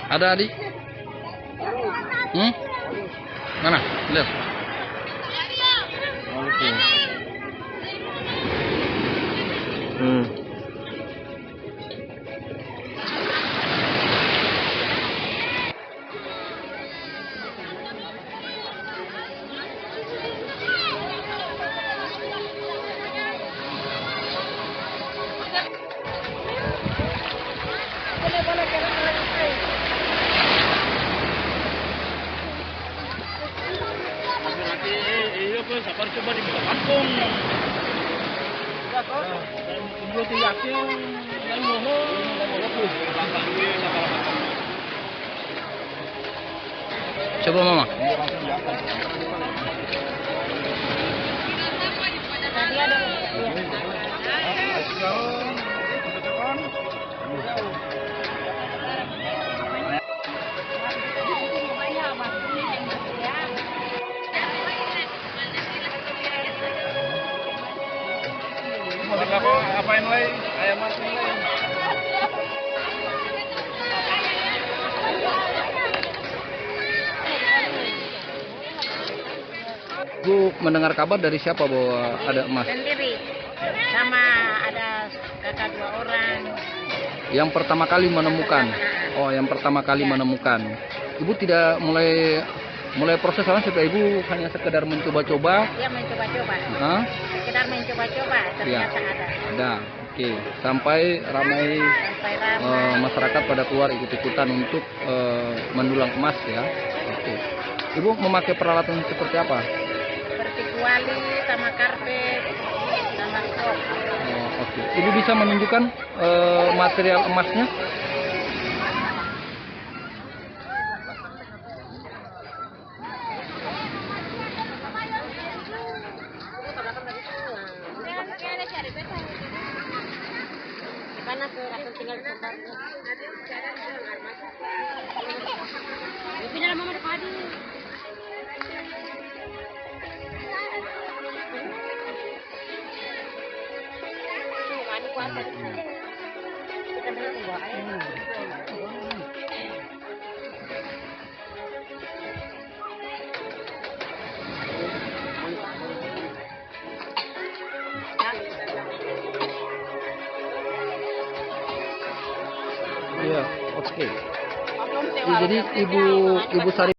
Ada adik? Hmm? Mana? Lihat. Oke. Sabar coba di kampung. Tunggu tu yakin yang Coba mama. Mau apain lagi? Ayam mati lagi. Bu mendengar kabar dari siapa bahwa ada emas? Sendiri, sama ada kakak 2 orang. Yang pertama kali menemukan. Oh, yang pertama kali menemukan. Ibu tidak mulai proses awal supaya ibu hanya sekedar mencoba-coba. Dia mencoba-coba. Hah? Sekedar mencoba-coba, ternyata ada. Ada. Oke. Sampai ramai masyarakat pada keluar ikut-ikutan untuk mendulang emas ya. Oke. Ibu memakai peralatan seperti apa? Seperti kuali, sama karpet, sama kop. Oh, oke. Ibu bisa menunjukkan material emasnya? Karena aku tinggal di tempat. Itu dalam mama ada padi. Iya, oke. Jadi ibu Sari